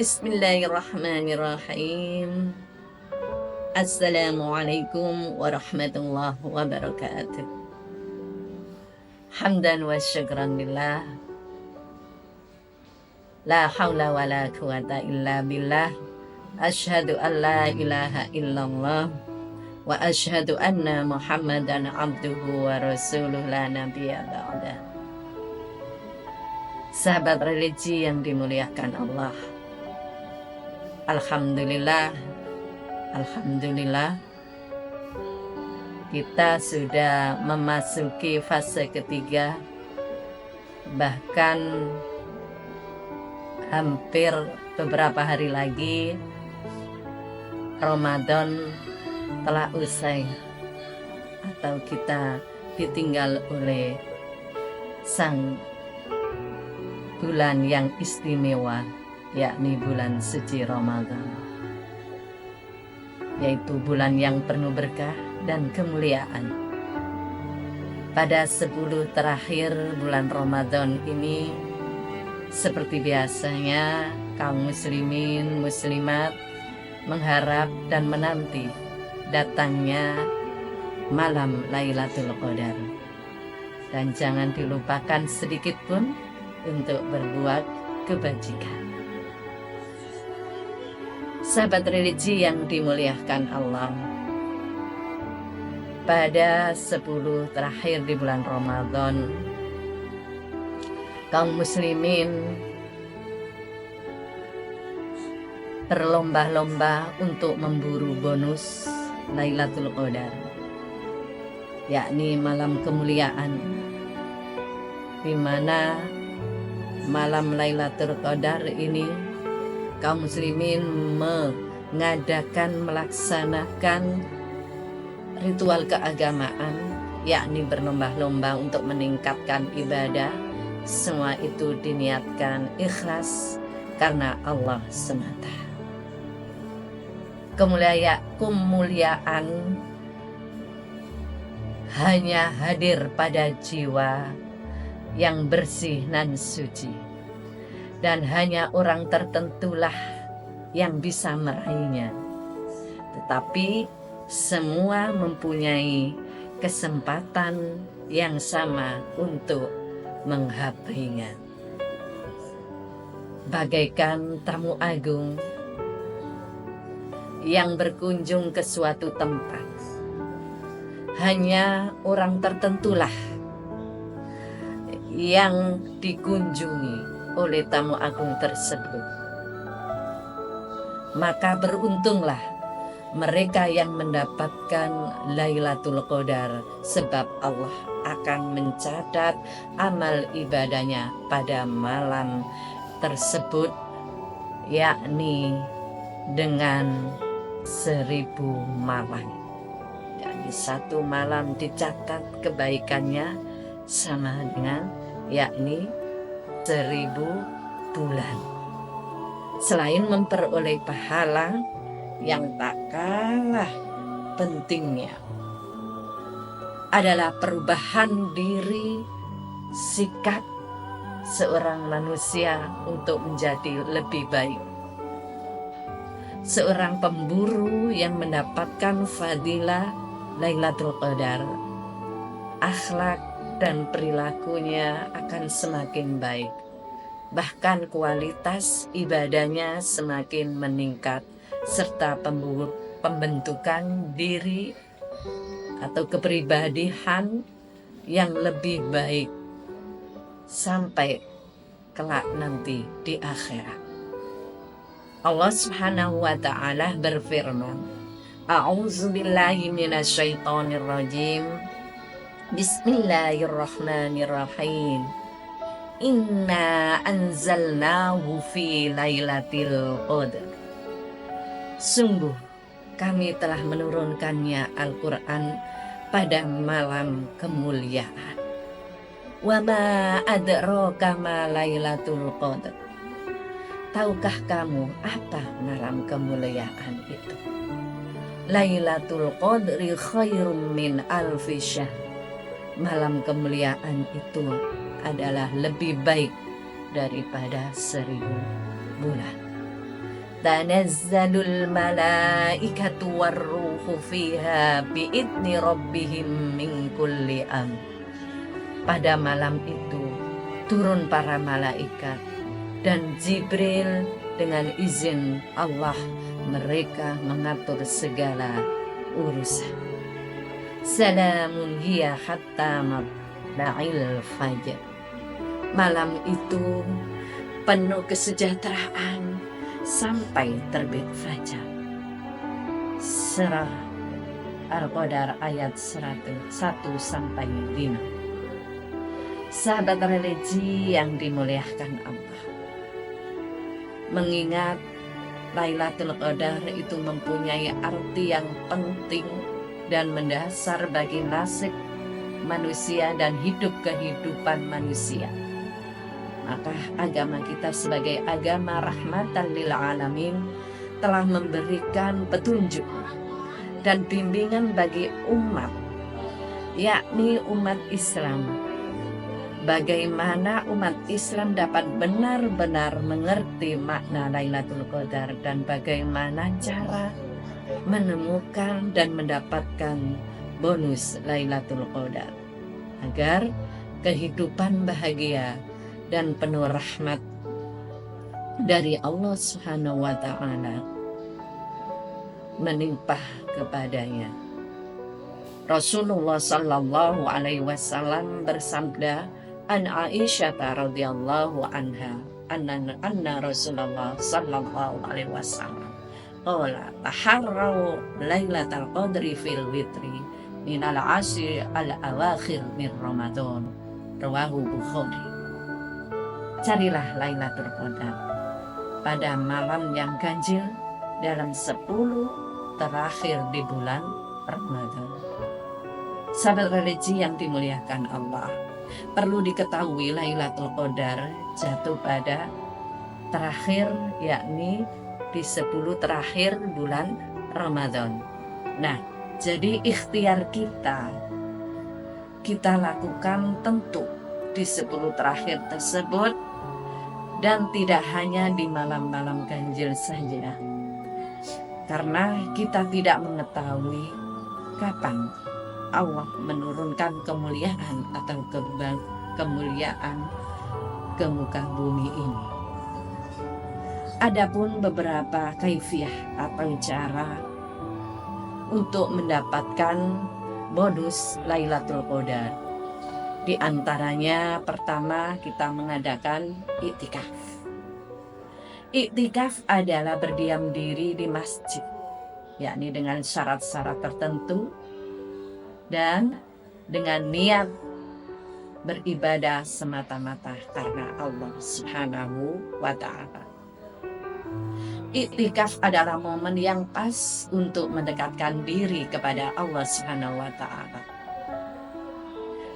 Bismillahirrahmanirrahim. Assalamualaikum warahmatullahi wabarakatuh. Hamdan wa syukran lillah. La haula wa la quwata illa billah. Asyhadu an la ilaha illallah wa asyhadu anna Muhammadan abduhu wa rasuluh la nabiyya ba'dah. Sahabat religi yang dimuliakan Allah, Alhamdulillah kita sudah memasuki fase ketiga, bahkan hampir beberapa hari lagi Ramadan telah usai atau kita ditinggal oleh sang bulan yang istimewa, yakni bulan suci Ramadan, yaitu bulan yang penuh berkah dan kemuliaan. Pada 10 terakhir bulan Ramadan ini, seperti biasanya kaum muslimin muslimat mengharap dan menanti datangnya malam Lailatul Qadar, dan jangan dilupakan sedikit pun untuk berbuat kebajikan. Sahabat religi yang dimuliakan Allah, pada 10 terakhir di bulan Ramadan, kaum muslimin berlomba-lomba untuk memburu bonus Lailatul Qadar, yakni malam kemuliaan, di mana malam Lailatul Qadar ini kaum muslimin melaksanakan ritual keagamaan, yakni berlomba-lomba untuk meningkatkan ibadah. Semua itu diniatkan ikhlas karena Allah semata. Kemuliaan hanya hadir pada jiwa yang bersih dan suci, dan hanya orang tertentulah yang bisa meraihnya. Tetapi semua mempunyai kesempatan yang sama untuk menghapainya. Bagaikan tamu agung yang berkunjung ke suatu tempat, hanya orang tertentulah yang dikunjungi oleh tamu agung tersebut. Maka beruntunglah mereka yang mendapatkan Lailatul Qadar, sebab Allah akan mencatat amal ibadahnya pada malam tersebut, yakni dengan 1000 malam. Yakni 1 malam dicatat kebaikannya sama dengan yakni 1000 bulan. Selain memperoleh pahala yang tak kalah pentingnya adalah perubahan diri sikap seorang manusia untuk menjadi lebih baik. Seorang pemburu yang mendapatkan fadilah Lailatul Qadar, akhlak dan perilakunya akan semakin baik. Bahkan kualitas ibadahnya semakin meningkat, serta pembentukan diri atau kepribadian yang lebih baik sampai kelak nanti di akhirat. Allah Subhanahu wa ta'ala berfirman, A'udzubillahi minasyaitonirrajim. Bismillahirrahmanirrahim. Inna anzalnahu fi lailatul qadar. Sungguh kami telah menurunkannya Al-Quran pada malam kemuliaan. Wa ma adraka ma lailatul qadar. Tahukah kamu apa malam kemuliaan itu? Lailatul Qadri khairum min alfi syahr. Malam kemuliaan itu adalah lebih baik daripada 1000 bulan. tanazzalul malaikatu warruhu fiha biidni rabbihim min kulli am. Pada malam itu turun para malaikat dan Jibril dengan izin Allah mereka mengatur segala urusan. Salamun hiya hatta matla'il fajr. Malam itu penuh kesejahteraan sampai terbit fajar. Surah Al-Qadar ayat 101 sampai 5. Sahabat religi yang dimuliakan Allah, mengingat Lailatul Qadar itu mempunyai arti yang penting dan mendasar bagi nasib manusia dan hidup kehidupan manusia, maka agama kita sebagai agama rahmatan lil alamin telah memberikan petunjuk dan bimbingan bagi umat, yakni umat Islam, bagaimana umat Islam dapat benar-benar mengerti makna Lailatul Qadar dan bagaimana cara menemukan dan mendapatkan bonus Lailatul Qadar agar kehidupan bahagia dan penuh rahmat dari Allah Subhanahu wa taala menimpa kepadanya. Rasulullah sallallahu alaihi wasallam bersabda, an Aisyah radhiyallahu anha anna Rasulullah sallallahu alaihi wasallam qala taharraw lailatal qadri fil witri minal ashri al awakhir min Ramadan, rawahu Bukhari. Carilah Lailatul Qadar pada malam yang ganjil dalam 10 terakhir di bulan Ramadan. Sahabat religi yang dimuliakan Allah, perlu diketahui Lailatul Qadar jatuh pada terakhir, yakni di 10 terakhir bulan Ramadan. Nah, jadi ikhtiar kita lakukan tentu di 10 terakhir tersebut, dan tidak hanya di malam-malam ganjil saja, karena kita tidak mengetahui kapan Allah menurunkan kemuliaan atau kemuliaan ke muka bumi ini. Adapun beberapa kaifiah atau cara untuk mendapatkan bonus Lailatul Qadar. Di antaranya pertama kita mengadakan iktikaf. Iktikaf adalah berdiam diri di masjid, yakni dengan syarat-syarat tertentu dan dengan niat beribadah semata-mata karena Allah Subhanahu wa taala. Iktikaf adalah momen yang pas untuk mendekatkan diri kepada Allah Subhanahu wa taala.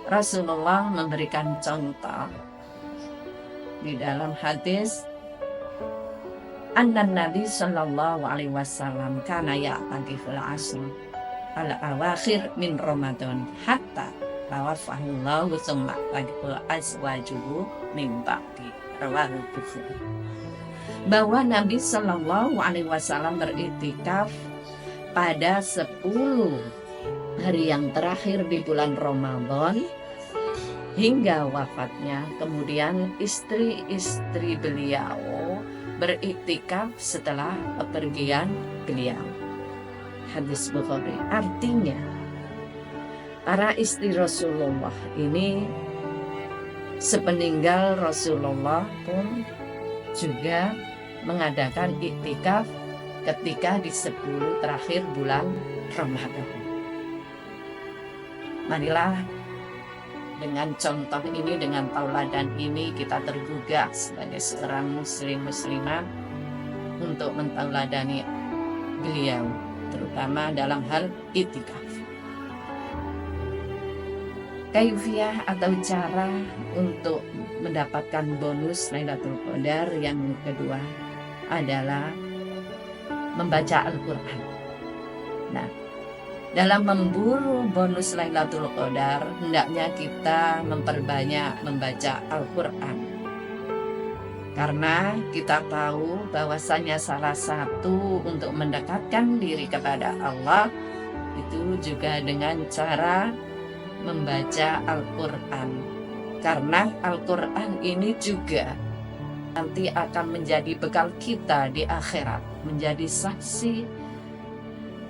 Rasulullah memberikan contoh di dalam hadis, anna Nabi sallallahu alaihi wasallam kana ya'takiful ashr al-awakhir min Ramadan hatta tawaffahu summa taqifu azwajuhu min ba'di, rawahu Bukhari. Bahwa Nabi sallallahu alaihi wasallam beriktikaf pada 10 hari yang terakhir di bulan Ramadan hingga wafatnya. Kemudian istri-istri beliau beriktikaf setelah kepergian beliau. Hadis Bukhari. Artinya para istri Rasulullah ini sepeninggal Rasulullah pun juga mengadakan iktikaf ketika di 10 terakhir bulan Ramadan. Marilah dengan contoh ini, dengan tauladan ini, kita tergugah sebagai seorang muslimah untuk mentauladani beliau, terutama dalam hal iktikaf. Kaifiah atau cara untuk mendapatkan bonus Lailatul Qadar yang kedua adalah membaca Al-Quran. Nah, dalam memburu bonus Lailatul Qadar, hendaknya kita memperbanyak membaca Al-Quran. Karena kita tahu bahwasanya salah satu untuk mendekatkan diri kepada Allah itu juga dengan cara membaca Al-Quran. Karena Al-Quran ini juga nanti akan menjadi bekal kita di akhirat, menjadi saksi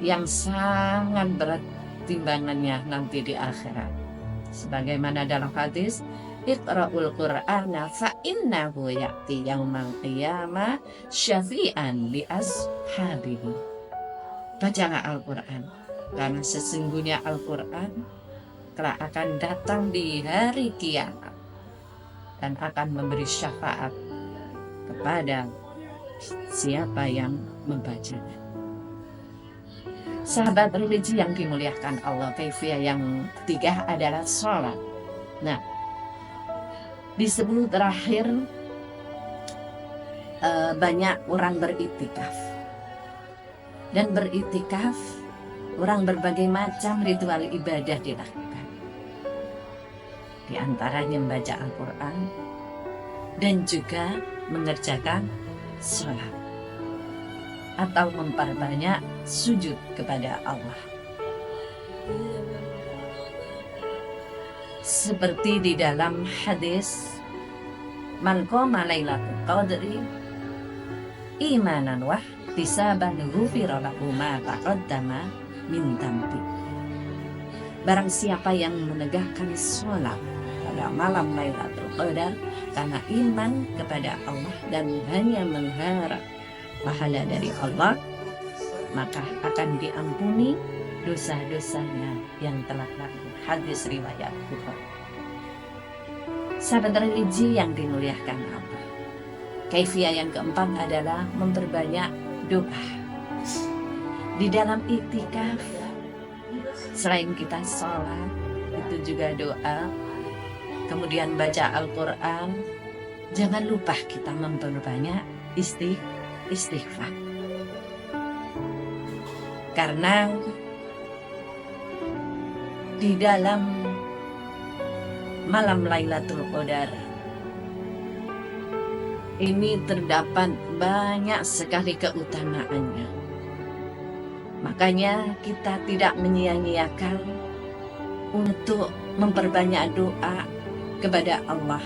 yang sangat berat timbangannya nanti di akhirat. Sebagaimana dalam hadis, Iqra'ul Qur'ana fa innahu ya'ti yaumal qiyamah syafi'an li ashabihi. Bacalah Al-Quran, karena sesungguhnya Al-Quran kelak akan datang di hari kiamat dan akan memberi syafaat kepada siapa yang membacanya. Sahabat religi yang dimuliakan Allah, kaifiyah yang ketiga adalah sholat. Nah, di sebelum terakhir banyak orang beritikaf. Dan beritikaf, orang berbagai macam ritual ibadah dilakukan. Di antaranya membaca Al-Quran dan juga mengerjakan sholat atau memperbanyak sujud kepada Allah. Seperti di dalam hadis, man qama lailatul qadri imanan wa ihtisaban ghufira lahu ma taqaddama min dhanbi. Barang siapa yang menegakkan sholat pada malam Lailatul Qadar karena iman kepada Allah dan hanya mengharap pahala dari Allah, maka akan diampuni dosa-dosanya yang telah lalu. Hadis riwayat Bukhari. Sahabat religi yang dimuliakan Allah, kaifiyah yang keempat adalah memperbanyak doa. Di dalam iktikaf, selain kita sholat, itu juga doa, kemudian baca Al-Quran, jangan lupa kita memperbanyak istighfar. Karena di dalam malam Lailatul Qadar ini terdapat banyak sekali keutamaannya. Makanya kita tidak menyia-nyiakan untuk memperbanyak doa kepada Allah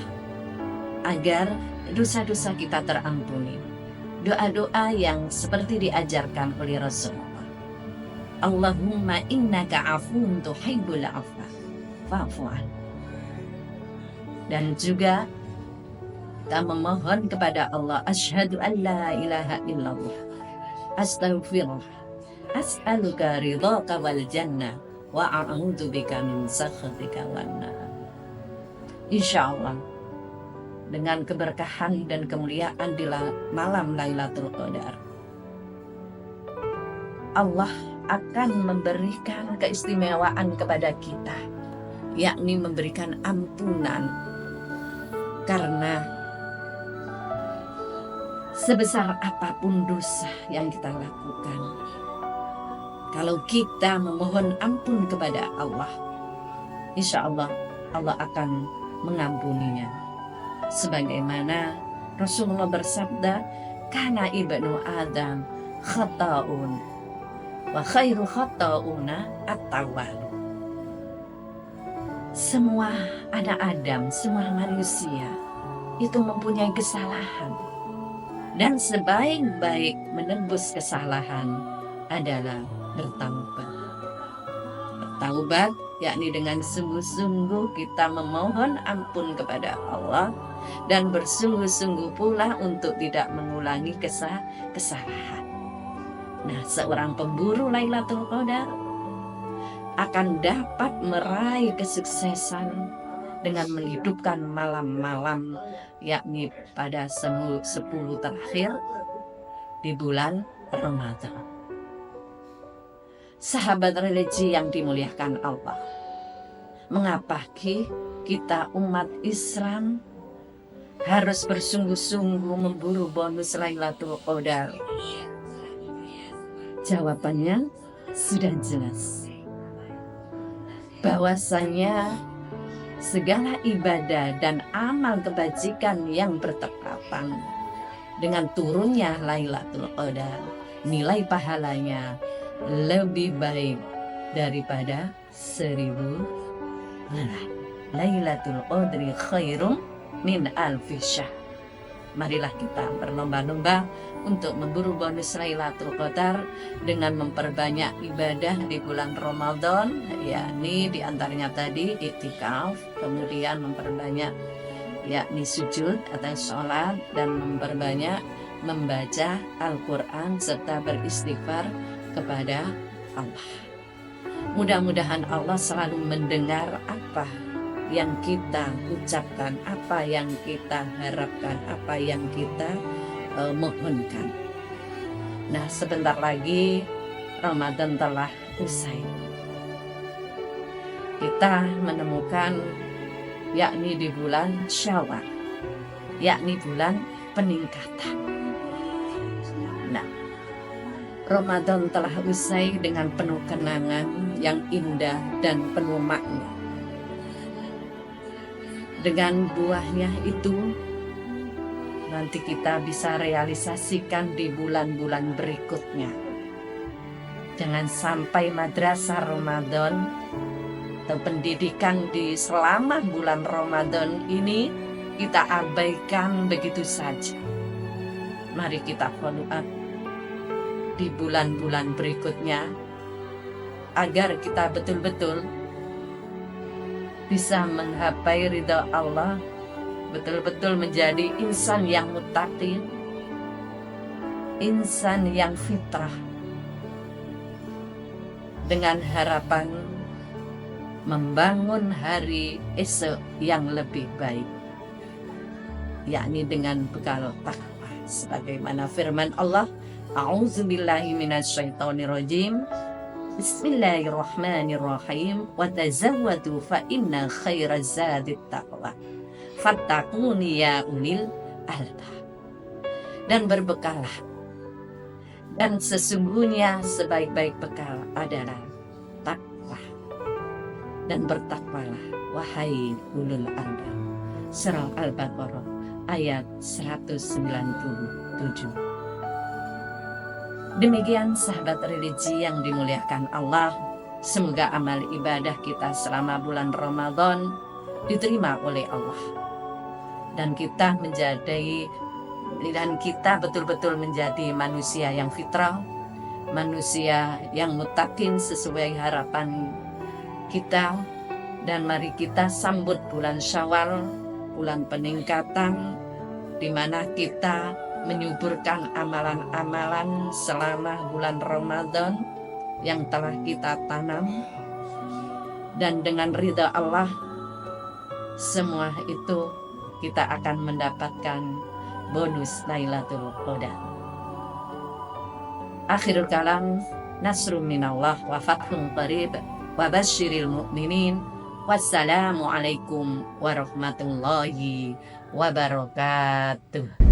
agar dosa-dosa kita terampuni. Doa-doa yang seperti diajarkan oleh Rasulullah. Allahumma innaka afuun tuhibbul afwa fa'fu anni. Dan juga kita memohon kepada Allah, asyhadu an la ilaha illallah, astaghfirullah, as'aluka ridhaka wal jannah wa a'udzubika min sakhatika wan nar. Insyaallah dengan keberkahan dan kemuliaan di malam Lailatul Qadar, Allah akan memberikan keistimewaan kepada kita, yakni memberikan ampunan. Karena sebesar apapun dosa yang kita lakukan, kalau kita memohon ampun kepada Allah, insya Allah Allah akan mengampuninya. Sebagaimana Rasulullah bersabda, kana ibnu Adam khata'un wa khairu khata'una at-tawwab. Semua anak Adam, semua manusia itu mempunyai kesalahan, dan sebaik-baik menembus kesalahan adalah bertaubat. Bertaubat yakni dengan sungguh-sungguh kita memohon ampun kepada Allah dan bersungguh-sungguh pula untuk tidak mengulangi kesalahan. Nah, seorang pemburu Lailatul Qadar akan dapat meraih kesuksesan dengan menghidupkan malam-malam, yakni pada 10 terakhir di bulan Ramadan. Sahabat religi yang dimuliakan Allah, mengapa kita umat Islam harus bersungguh-sungguh memburu bonus Lailatul Qadar? Jawabannya sudah jelas, bahwasanya segala ibadah dan amal kebajikan yang bertepatan dengan turunnya Lailatul Qadar, nilai pahalanya lebih baik daripada 1000 bulan. Lailatul Qadri khairum min alfi syahr. Marilah kita berlomba-lomba untuk memburu bonus Lailatul Qadar dengan memperbanyak ibadah di bulan Ramadan, yakni diantaranya tadi iktikaf, kemudian memperbanyak yakni sujud atau sholat, dan memperbanyak membaca Al-Quran serta beristighfar kepada Allah. Mudah-mudahan Allah selalu mendengar apa yang kita ucapkan, apa yang kita harapkan, apa yang kita mohonkan. Nah, sebentar lagi Ramadan telah usai. Kita menemukan yakni di bulan Syawal, yakni bulan peningkatan. Nah, Ramadan telah usai dengan penuh kenangan yang indah dan penuh makna. Dengan buahnya itu nanti kita bisa realisasikan di bulan-bulan berikutnya. Jangan sampai madrasah Ramadan atau pendidikan di selama bulan Ramadan ini kita abaikan begitu saja. Mari kita follow up di bulan-bulan berikutnya agar kita betul-betul bisa menggapai ridha Allah, betul-betul menjadi insan yang muttaqin, insan yang fitrah, dengan harapan membangun hari esok yang lebih baik, yakni dengan bekal takwa, sebagaimana firman Allah, a'udzubillahi minasyaitonirrajim, bismillahirrahmanirrahim, wa tazawwadu fa inna khairaz zadit taqwa fattaquni ya ulil albab. Dan berbekallah, dan sesungguhnya sebaik-baik bekal adalah takwa, dan bertakwalah wahai ulul albab. Surah Al-Baqarah ayat 197. Demikian sahabat religi yang dimuliakan Allah, semoga amal ibadah kita selama bulan Ramadan diterima oleh Allah, dan kita betul-betul menjadi manusia yang fitrah, manusia yang muttaqin sesuai harapan kita. Dan mari kita sambut bulan Syawal, bulan peningkatan, di mana kita menyuburkan amalan-amalan selama bulan Ramadan yang telah kita tanam, dan dengan ridha Allah semua itu kita akan mendapatkan bonus Lailatul Qadar. Akhirul kalam, nasrun minallah wa fathun qarib wa basyiril mu'minin. Wassalamualaikum warahmatullahi wabarakatuh.